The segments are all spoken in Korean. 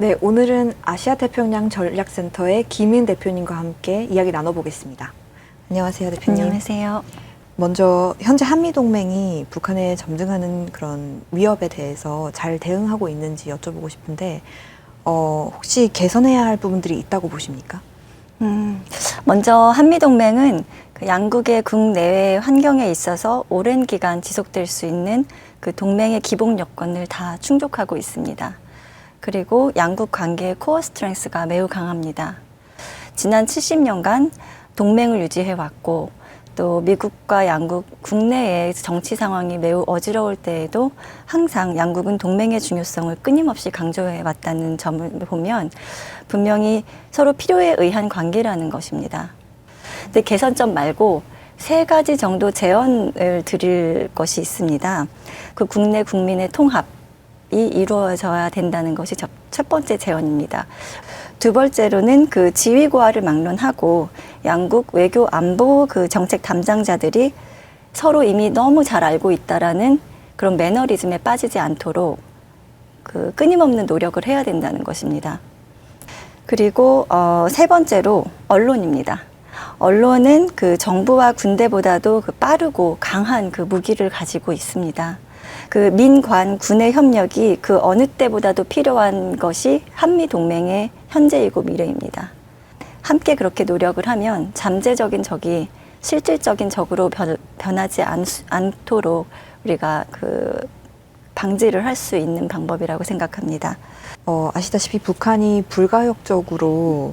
네, 오늘은 아시아태평양 전략센터의 김은 대표님과 함께 이야기 나눠보겠습니다. 안녕하세요, 대표님. 안녕하세요. 먼저 현재 한미동맹이 북한에 점증하는 그런 위협에 대해서 잘 대응하고 있는지 여쭤보고 싶은데 혹시 개선해야 할 부분들이 있다고 보십니까? 먼저 한미동맹은 그 양국의 국내외 환경에 있어서 오랜 기간 지속될 수 있는 그 동맹의 기본 여건을 다 충족하고 있습니다. 그리고 양국 관계의 코어 스트렝스가 매우 강합니다. 지난 70년간 동맹을 유지해왔고 또 미국과 양국 국내의 정치 상황이 매우 어지러울 때에도 항상 양국은 동맹의 중요성을 끊임없이 강조해왔다는 점을 보면 분명히 서로 필요에 의한 관계라는 것입니다. 근데 개선점 말고 세 가지 정도 제언을 드릴 것이 있습니다. 그 국내 국민의 통합이 이루어져야 된다는 것이 첫 번째 제언입니다. 두 번째로는 그 지위고하를 막론하고 양국 외교 안보 그 정책 담당자들이 서로 이미 너무 잘 알고 있다라는 그런 매너리즘에 빠지지 않도록 그 끊임없는 노력을 해야 된다는 것입니다. 그리고 세 번째로 언론입니다. 언론은 그 정부와 군대보다도 그 빠르고 강한 그 무기를 가지고 있습니다. 그 민관 군의 협력이 그 어느 때보다도 필요한 것이 한미 동맹의 현재이고 미래입니다. 함께 그렇게 노력을 하면 잠재적인 적이 실질적인 적으로 변하지 않도록 우리가 그 방지를 할 수 있는 방법이라고 생각합니다. 아시다시피 북한이 불가역적으로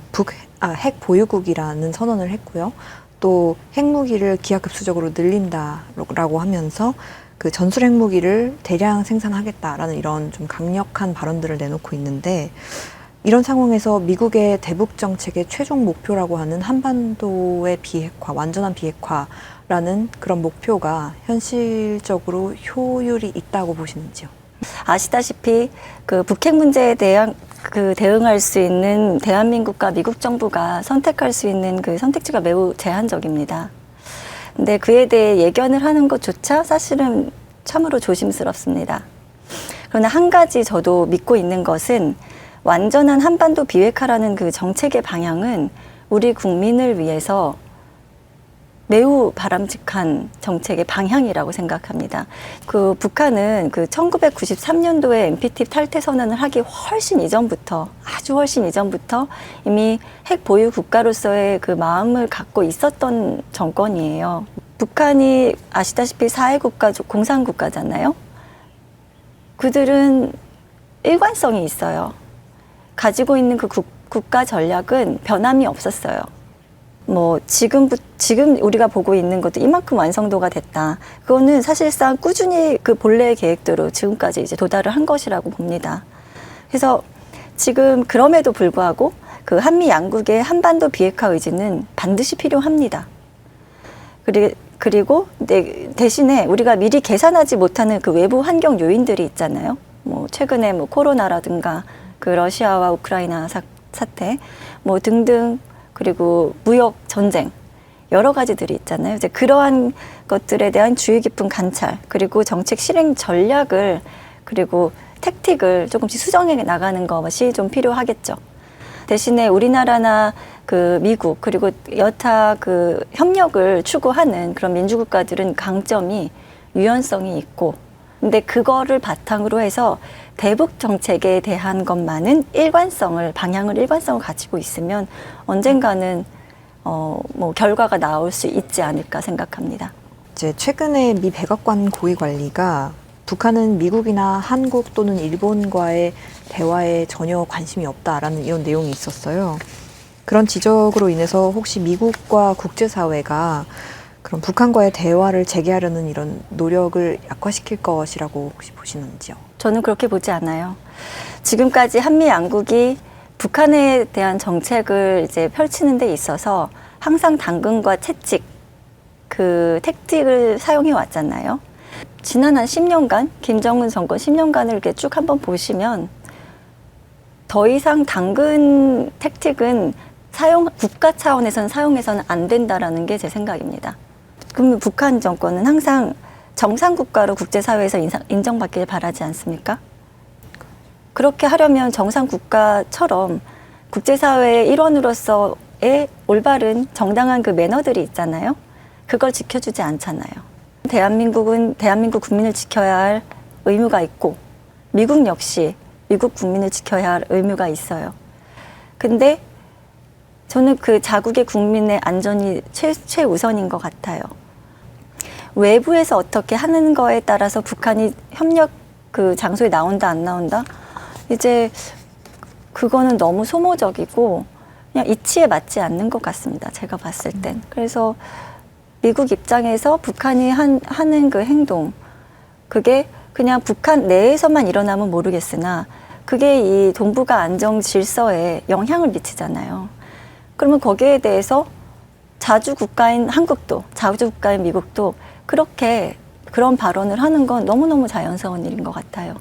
핵 보유국이라는 선언을 했고요. 또 핵무기를 기하급수적으로 늘린다라고 하면서 그 전술 핵무기를 대량 생산하겠다라는 이런 좀 강력한 발언들을 내놓고 있는데, 이런 상황에서 미국의 대북 정책의 최종 목표라고 하는 한반도의 비핵화, 완전한 비핵화라는 그런 목표가 현실적으로 효율이 있다고 보시는지요? 아시다시피 그 북핵 문제에 대한 그 대응할 수 있는 대한민국과 미국 정부가 선택할 수 있는 그 선택지가 매우 제한적입니다. 근데 그에 대해 예견을 하는 것조차 사실은 참으로 조심스럽습니다. 그러나 한 가지 저도 믿고 있는 것은 완전한 한반도 비핵화라는 그 정책의 방향은 우리 국민을 위해서 매우 바람직한 정책의 방향이라고 생각합니다. 그 북한은 그 1993년도에 NPT 탈퇴 선언을 하기 훨씬 이전부터, 아주 훨씬 이전부터 이미 핵 보유 국가로서의 그 마음을 갖고 있었던 정권이에요. 북한이 아시다시피 사회국가, 공산국가잖아요. 그들은 일관성이 있어요. 가지고 있는 그 국가 전략은 변함이 없었어요. 뭐 지금 우리가 보고 있는 것도 이만큼 완성도가 됐다. 그거는 사실상 꾸준히 그 본래의 계획대로 지금까지 이제 도달을 한 것이라고 봅니다. 그래서 지금 그럼에도 불구하고 그 한미 양국의 한반도 비핵화 의지는 반드시 필요합니다. 그리고 대신에 우리가 미리 계산하지 못하는 그 외부 환경 요인들이 있잖아요. 뭐 최근에 뭐 코로나라든가 그 러시아와 우크라이나 사태 뭐 등등, 그리고 무역 전쟁 여러 가지들이 있잖아요. 이제 그러한 것들에 대한 주의 깊은 관찰, 그리고 정책 실행 전략을, 그리고 택틱을 조금씩 수정해 나가는 것이 좀 필요하겠죠. 대신에 우리나라나 그 미국, 그리고 여타 그 협력을 추구하는 그런 민주국가들은 강점이 유연성이 있고, 근데 그거를 바탕으로 해서 대북 정책에 대한 것만은 방향을 일관성을 가지고 있으면 언젠가는 뭐 결과가 나올 수 있지 않을까 생각합니다. 이제 최근에 미 백악관 고위 관리가 북한은 미국이나 한국 또는 일본과의 대화에 전혀 관심이 없다라는 이런 내용이 있었어요. 그런 지적으로 인해서 혹시 미국과 국제사회가 그럼 북한과의 대화를 재개하려는 이런 노력을 약화시킬 것이라고 혹시 보시는지요? 저는 그렇게 보지 않아요. 지금까지 한미 양국이 북한에 대한 정책을 이제 펼치는 데 있어서 항상 당근과 채찍, 그 택틱을 사용해 왔잖아요. 지난 한 10년간, 김정은 정권 10년간을 이렇게 쭉 한번 보시면 더 이상 당근 택틱은 국가 차원에서는 사용해서는 안 된다라는 게 제 생각입니다. 그러면 북한 정권은 항상 정상국가로 국제사회에서 인정받길 바라지 않습니까? 그렇게 하려면 정상 국가처럼 국제사회의 일원으로서의 올바른 정당한 그 매너들이 있잖아요. 그걸 지켜주지 않잖아요. 대한민국은 대한민국 국민을 지켜야 할 의무가 있고 미국 역시 미국 국민을 지켜야 할 의무가 있어요. 근데 저는 그 자국의 국민의 안전이 최우선인 것 같아요. 외부에서 어떻게 하는 거에 따라서 북한이 협력 그 장소에 나온다 안 나온다? 이제 그거는 너무 소모적이고 그냥 이치에 맞지 않는 것 같습니다. 제가 봤을 땐. 그래서 미국 입장에서 북한이 하는 그 행동, 그게 그냥 북한 내에서만 일어나면 모르겠으나 그게 이 동북아 안정 질서에 영향을 미치잖아요. 그러면 거기에 대해서 자주 국가인 한국도, 자주 국가인 미국도 그렇게 그런 발언을 하는 건 너무너무 자연스러운 일인 것 같아요.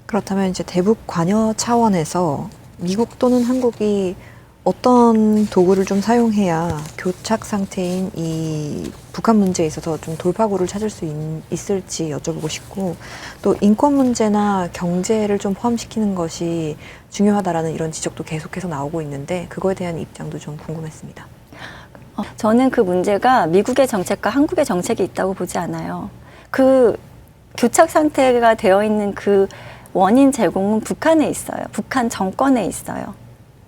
그렇다면 이제 대북 관여 차원에서 미국 또는 한국이 어떤 도구를 좀 사용해야 교착 상태인 이 북한 문제에 있어서 좀 돌파구를 찾을 수 있을지 여쭤보고 싶고, 또 인권 문제나 경제를 좀 포함시키는 것이 중요하다라는 이런 지적도 계속해서 나오고 있는데 그거에 대한 입장도 좀 궁금했습니다. 저는 그 문제가 미국의 정책과 한국의 정책이 있다고 보지 않아요. 그 교착 상태가 되어 있는 그 원인 제공은 북한에 있어요. 북한 정권에 있어요.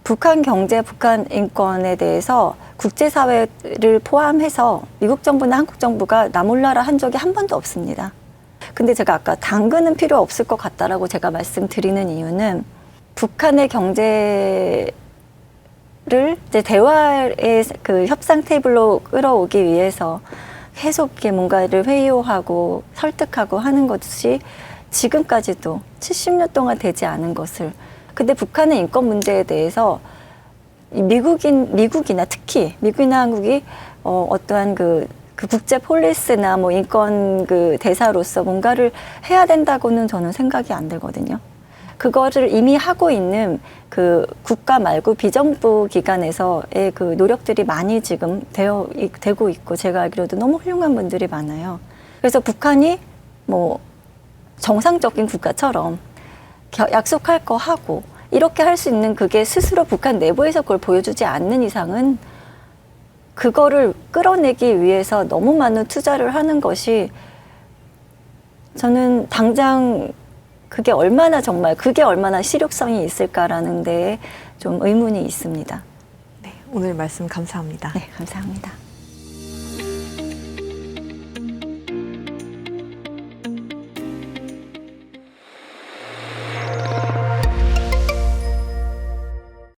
북한 경제, 북한 인권에 대해서 국제사회를 포함해서 미국 정부나 한국 정부가 나몰라라 한 적이 한 번도 없습니다. 근데 제가 아까 당근은 필요 없을 것 같다라고 제가 말씀드리는 이유는 북한의 경제를 이제 대화의 그 협상 테이블로 끌어오기 위해서 계속 이렇게 뭔가를 회유하고 설득하고 하는 것이 지금까지도 70년 동안 되지 않은 것을, 근데 북한의 인권 문제에 대해서 미국이나 특히 미국이나 한국이 어떠한 그 국제 폴리스나 뭐 인권 그 대사로서 뭔가를 해야 된다고는 저는 생각이 안 들거든요. 그거를 이미 하고 있는 그 국가 말고 비정부 기관에서의 그 노력들이 많이 지금 되고 있고, 제가 알기로도 너무 훌륭한 분들이 많아요. 그래서 북한이 뭐 정상적인 국가처럼 약속할 거 하고 이렇게 할 수 있는, 그게 스스로 북한 내부에서 그걸 보여주지 않는 이상은 그거를 끌어내기 위해서 너무 많은 투자를 하는 것이, 저는 당장 그게 얼마나 실효성이 있을까라는 데에 좀 의문이 있습니다. 네, 오늘 말씀 감사합니다. 네, 감사합니다.